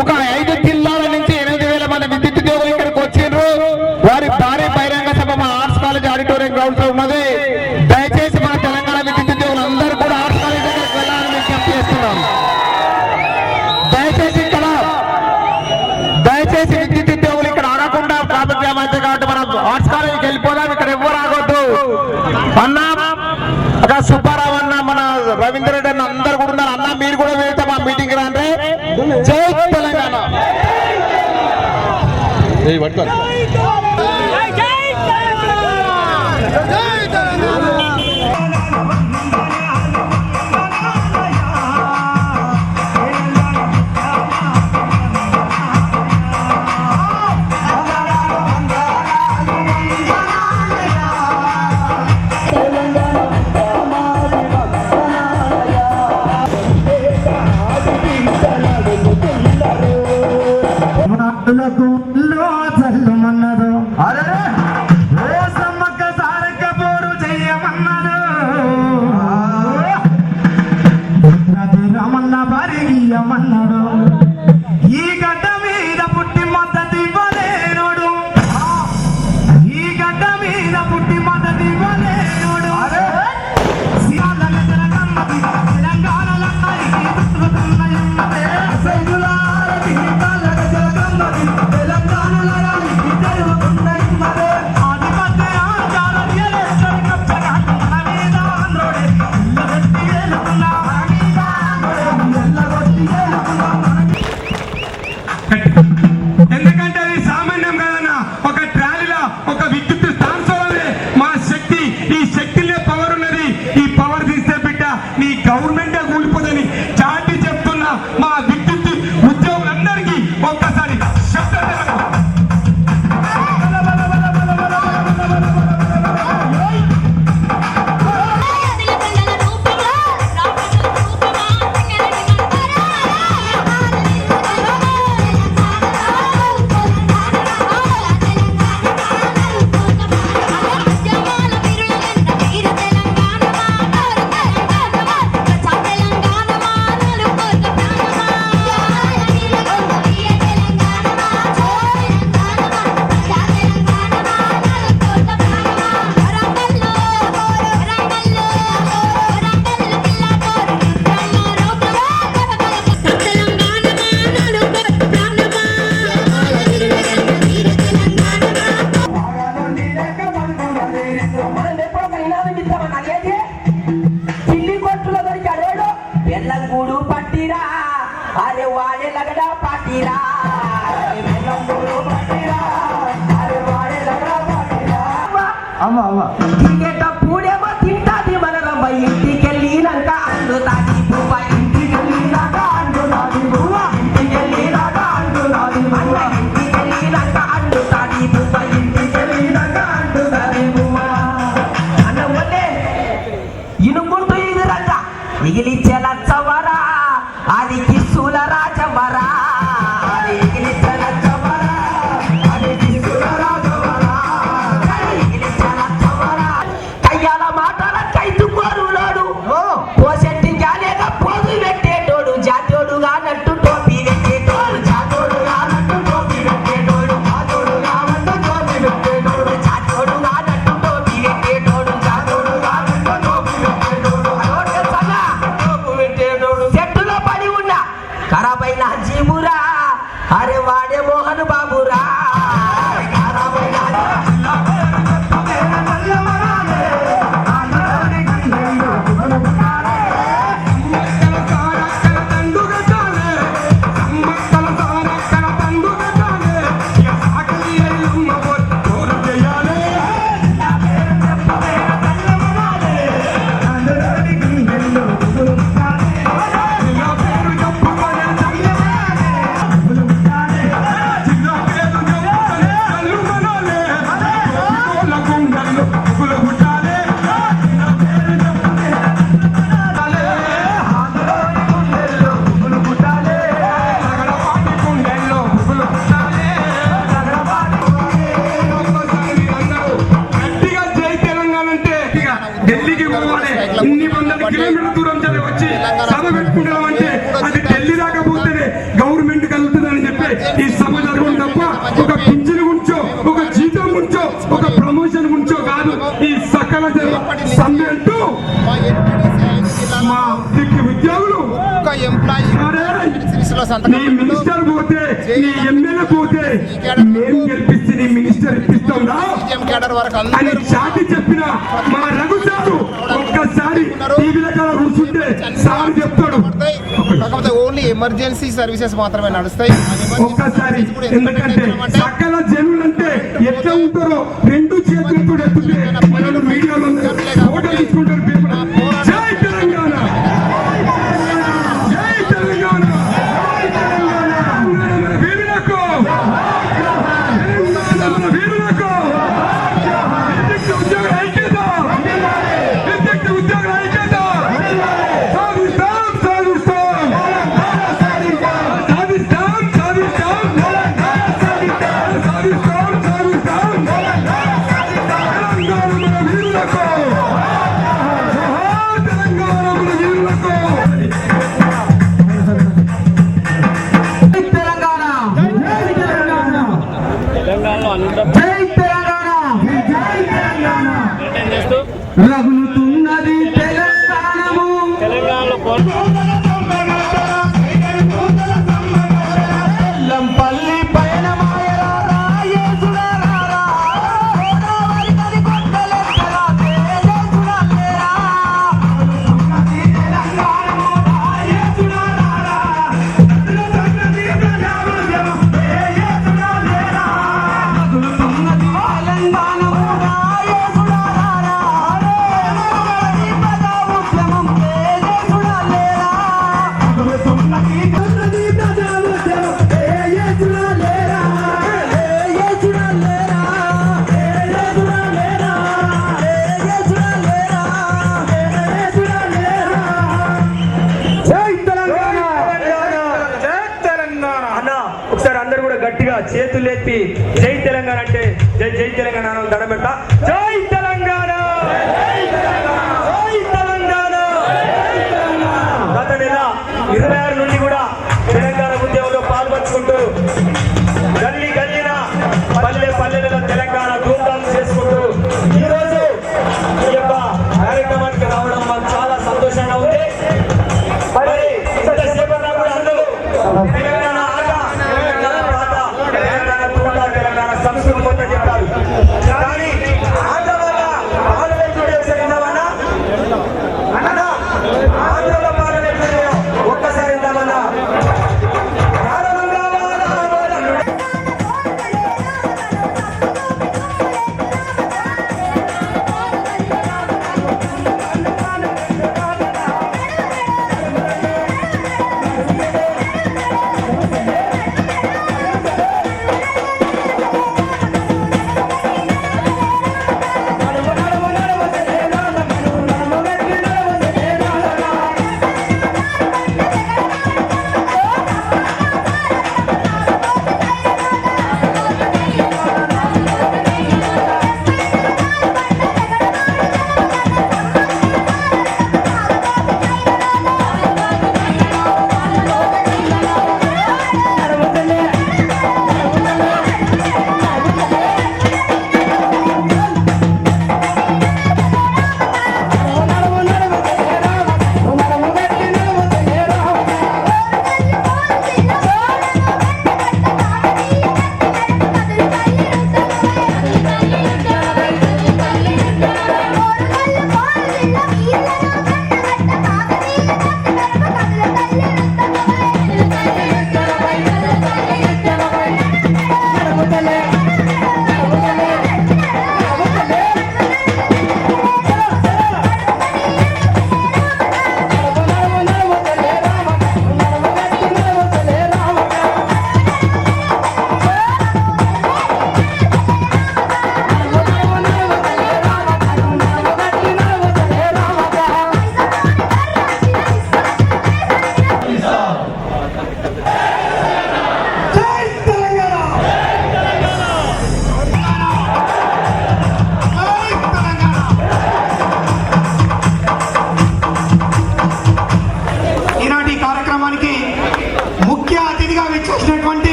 ఒక 5 జిల్లాల నుంచి 8,000 మంది విద్యుత్ ఉద్యోగులు ఇక్కడికి వచ్చిండ్రు. వారి భారీ బహిరంగ సభ మా ఆర్ట్స్ కాలేజ్ ఆడిటోరియం గ్రౌండ్ లో ఉన్నది. దయచేసి మన తెలంగాణ విద్యుత్ ఉద్యోగులు అందరూ కూడా ఆర్ట్స్ కాలేజ్ దగ్గరికి వెళ్ళాలని విజ్ఞప్తి చేస్తున్నాం. దయచేసి విద్యుత్ ఉద్యోగులు ఇక్కడ ఆడకుండా ట్రాఫిక్ జామ్ అయితే కాబట్టి మనం ఆర్ట్స్ కాలేజీకి వెళ్ళిపోదాం. ఇక్కడ ఎవరు ఆగొద్దు అన్నా. అక్కడ సుబ్బారావు అన్న, మన రవీంద్ర రెడ్డి అన్న అందరు కూడా ఉన్నారు. అన్న మీరు కూడా వెళ్తే మా మీటింగ్ రాండి. జై తెలంగాణ. చల్లమన్నదు ఓ సమ్మక్క సారక్క పోరు చెయ్యమన్నదు రామన్న భారీయమన్నాడు. ఈ గడ్డ మీద పుట్టి మద్దతు ఇవ్వలేనోడు, ఈ గడ్డ మీద పుట్టి మద్దతు ఇవ్వలేనోడు. ఎందుకంటే అది సామాన్యం కాదన్న. ఒక ట్రాలీలో ఒక విద్యుత్ ట్రాన్స్ఫార్మర్ మా శక్తి. ఈ శక్తిలో పవర్ ఉన్నది. ఈ పవర్ తీస్తే బిడ్డ నీ గవర్నమెంటే కూలిపోదని చాటి చెప్తున్నా. మా విద్యుత్ ఉద్యోగులందరికీ ఒక్కసారి గూడు పట్టిరా, అరే వాడే లగడా పట్టిరా, అమ్మ అమ్మ టికెట్ పూడేమో తింటాది మన రమ్మ. ఇంటికెళ్ళినాక అందుతాది పువ్వ, ఇంటికెళ్ళినాక అందుతాది పువ్వ, ఇంటికెళ్ళినాక అందుతాది పువ్వ, ఇంటికెళ్ళినాక అందుతాది పువ్వ, ఇంటికెళ్ళినాక అందుతాది పువ్వ. అన్న వల్లే ఇనుకుంటూ ఇది రంగ మిగిలిచ్చే లచ్చవరా, అది కిస్సుల రాజవరా, మిగిలిచ్చే లచ్చవరా, అది కిస్సుల రాజవరా, మిగిలిచ్చే లచ్చవరా. కయ్యాల మాటల కైతుకోరులోడు, పోసెట్టి జాలేగా పోగు పెట్టేటోడు, జాతోడుగా నట్టు టోపీ పెట్టేటోడు, జాతోడుగా నట్టు టోపీ పెట్టేటోడు, జాతోడుగా నట్టు టోపీ పెట్టేటోడు, జాతోడుగా నట్టు టోపీ పెట్టేటోడు, జాతోడుగా నట్టు టోపీ పెట్టేటోడు. చెట్టులో పడి ఉన్న ఖరాబైన జీవురా, అరే వాడే మోహన్ బాబురా. ఇన్ని వందల కిలోమీటర్ల దూరం వచ్చి సభ పెట్టుకుంటామంటే అది ఢిల్లీ దాకా పోతేనే గవర్నమెంట్ కలుగుతుంది. సమ్మె అంటూ మా ఎన్టీడీసీ 5 జిల్లాల మా దిక్కు ఉద్యోగులు ఒక్క ఎంప్లాయీ సిరీస్లో నీ సంతకం మినిస్టర్ పోతే నీ ఎమ్మెల్యే పోతే మేము గెలిపించి నీ మినిస్టర్ ఇప్పిస్తాందా సీఎం కేడర్ వరకు అని అందరూ చాటి చెప్పిన మా రఘు సారు ఒక్కసారి టీవీల కాడ కూర్చుంటే సార్ చెప్తాడు పడతాయి. కాకపోతే ఓన్లీ ఎమర్జెన్సీ సర్వీసెస్ మాత్రమే నడుస్తాయి. ఒక్కసారి ఎందుకంటే సకల జనులంటే ఎట్లా ఉంటారో రెండు చేతులతో ఎత్తుంటే మనల్ని మీడియాలో ఫోటో తీసుకుంటారు people. జై తెలంగాణ జై తెలంగాణ మన వీరులకు తెలంగాణ మన వీరులకు విద్యుత్ ఉద్యోగుల ఐక్యత విద్యుత్ ఉద్యోగుల ఐక్యత సాధిస్తాం సాధిస్తాం సాధిస్తాం సాధిస్తాం సాధిస్తాం సాధిస్తాం తెలంగాణ మన వీరులకు జోహార్ తెలంగాణ మన వీరులకు రగులుతున్నది తెలంగాణము లంపల్లి పయనమాయరా రాయేసుడారా గోదావరి నది కొట్టలెక్కరా తేజేసుడారా రగులుతున్నది తెలంగాణము రాయేసుడారా రగులుతున్నది తెలంగాణము తేజేసుడారా రగులుతున్నది తెలంగాణము రాయేసుడారా రే పద ఉద్యమం తేజేసుడారా రగులుతున్నది ప్రజా ఉద్యమం తేజేసుడారా తేజేసుడారా తేజేసుడారా తేజేసుడారా జై తెలంగాణ జై తెలంగాణ అన్న ఒకసారి అందరూ కూడా గట్టిగా చేతులు ఎత్తి జై తెలంగాణ అంటే జై జై తెలంగాణ అని దండం పెడతా. జై తెలంగాణ జై తెలంగాణ. గత నెల 26 నుండి కూడా తెలంగాణ ఉద్యమంలో పాల్పంచుకుంటూ గల్లీ గల్లీన పల్లె పల్లెలలో తెలంగాణ ధూమ్ధాం చేసుకుంటూ ఈ రోజు ఈ యొక్క కార్యక్రమానికి రావడం మాకు చాలా సంతోషంగా ఉంది. మరి ఇంతసేపన్నా కూడా అందరూ తెలంగాణ ఆట, తెలంగాణ పాట, తెలంగాణ తోట, తెలంగాణ సంస్కృతి మొత్తం చెప్తారు. కానీ ఆట వల్ల పాలన చేసేద్దామన్నా అన్నా ఆంధ్రలో పాలన ఒక్కసారి ఇద్దామన్నా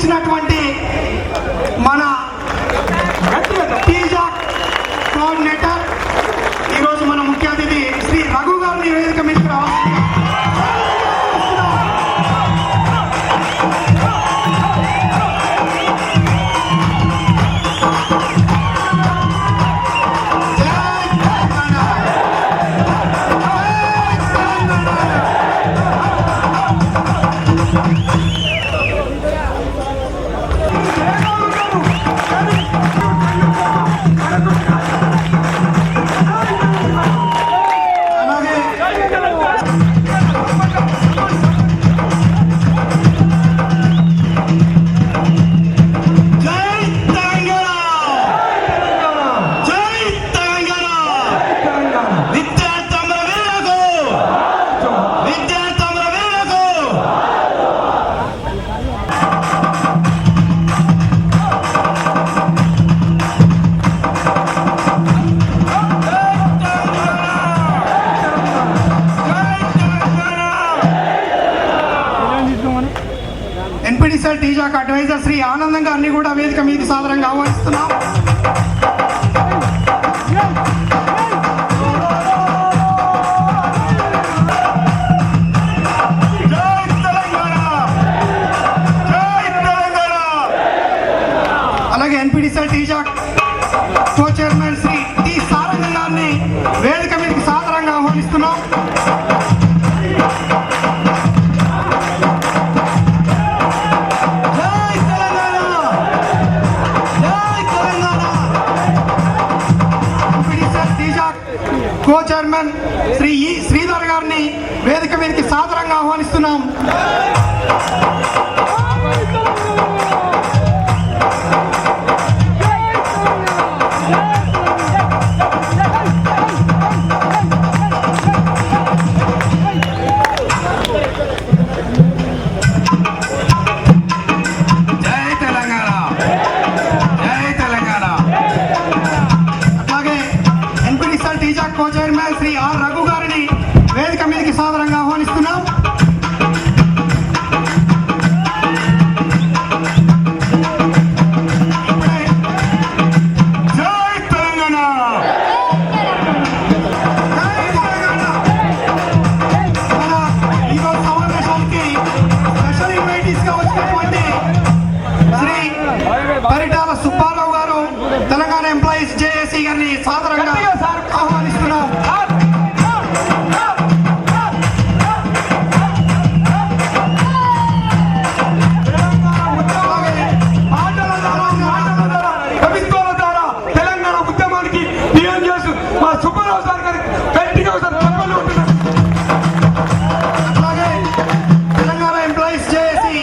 ఇచ్చినటువంటి మన టీజా కోఆర్డినేటర్ ఈరోజు మన ముఖ్య అతిథి శ్రీ రఘు గారిని వేదిక మీదకి రావాలి. ఎన్పిటిసిఎల్ టీజాక్ అడ్వైజర్ శ్రీ ఆనందం గారిని కూడా వేదిక మీది సాదరంగా ఆహ్వానిస్తున్నాం. అలాగే NPTCL TJAC co chairman Shri T Sarangam గారిని వేదిక మీదకి సాదరంగా ఆహ్వానిస్తున్నాం. కో చైర్మన్ శ్రీ ఈ శ్రీధర్ గారిని వేదిక మీదకి సాదరంగా ఆహ్వానిస్తున్నాం. Co chairman Shri R Raghu గారిని వేదిక మీదకి సాదరంగా ఆహ్వానిస్తున్నాం. జై తెలంగాణ, జై తెలంగాణ. మన ఈరోజు సమావేశానికి స్పెషల్ ఇన్వైటీస్ గా వచ్చినటువంటి శ్రీ పరిటాల సుబ్బారావు గారు తెలంగాణ ఎంప్లాయీస్ జేఏసీ గారిని సాదరంగా ఆహ్వానిస్తున్నాం. తెలంగాణ ఉద్యమానికి బియ్యం చేస్తూ మా సుబ్బారావు సార్ గారికి గట్టిగా తప్పలు ఉంటున్నారు. అలాగే తెలంగాణ ఎంప్లాయీస్ జేఏసీ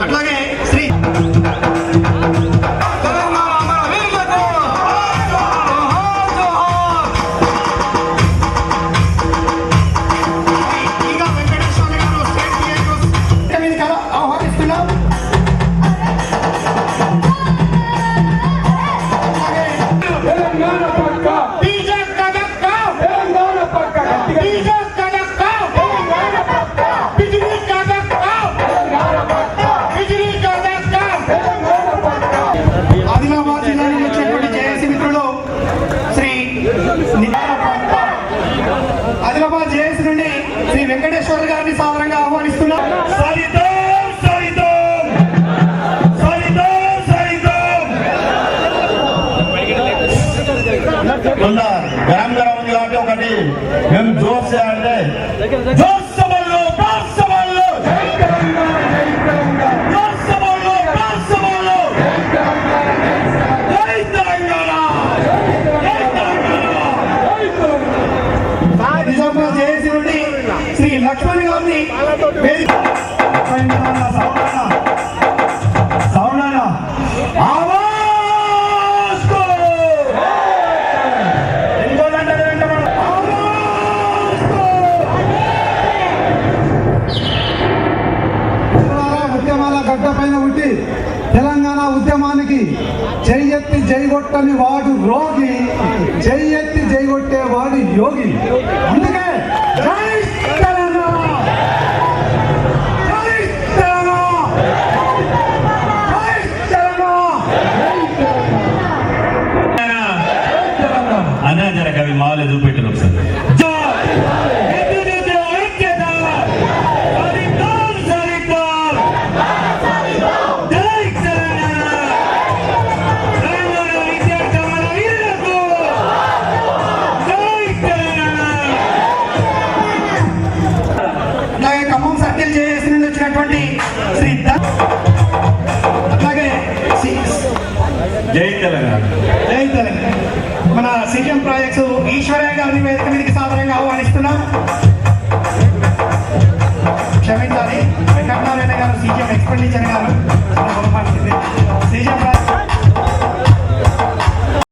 అట్లాగే శ్రీ తెలంగాణ అమర వీరులకు జోహార్ జోహార్. ఈగ వెంకటేశ్వర గారు స్టేట్ పిఎస్ మీదకి ఆహ్వానిస్తున్నాం. తెలంగాణ పక్క డీజే కనక్క తెలంగాణ పక్క గట్టిగా డీజే కనక్క తెలంగాణ పక్క బిజిలీ కనక్క తెలంగాణ పక్క బిజిలీ కనక్క. తెలంగాణ పక్క ఆదిలాబాద్ జిల్లా నుంచి వచ్చినటువంటి జేఏసీ మిత్రులు శ్రీ ఆదిలాబాద్ జేఏసీ నుండి శ్రీ వెంకటేశ్వర గారిని సాదరంగా ఆహ్వానిస్తున్నాం. కొంత గరం గరం ఉంది కాబట్టి ఒకటి మేము జోస్ అంటే జోస్ సభల్లో జోస్ సభల్లో జోస్ సభల్లో జోస్ సభల్లో జై తెలంగాణ జై తెలంగాణ. నిజామాబాద్ జేఏసీ నుండి శ్రీ లక్ష్మణ్ గారిని వేదిక సౌండ్ ఆవాజ్ కో ఇంకోదంటే ఉద్యమాల గడ్డ పైన ఉండి తెలంగాణ ఉద్యమానికి జై ఎత్తి జై కొట్టని వాడు రోగి, జై ఎత్తి జై కొట్టే వాడు యోగి. అందుకే జై తెలంగాణ, జై తెలంగాణ, జై తెలంగాణ. అనే జర కవి మావులు చూపెట్టారు ఒకసారి. అలాగే ఖమ్మం సర్కిల్ జేఏసీ నుండి వచ్చినటువంటి శ్రీ అట్లాగే జై తెలంగాణ. జై తెలంగాణ మన సీఎం ప్రాజెక్ట్స్ ఈశ్వర్య గారిని వేదిక మీదకి సాధారణంగా ఆహ్వానిస్తున్నాం.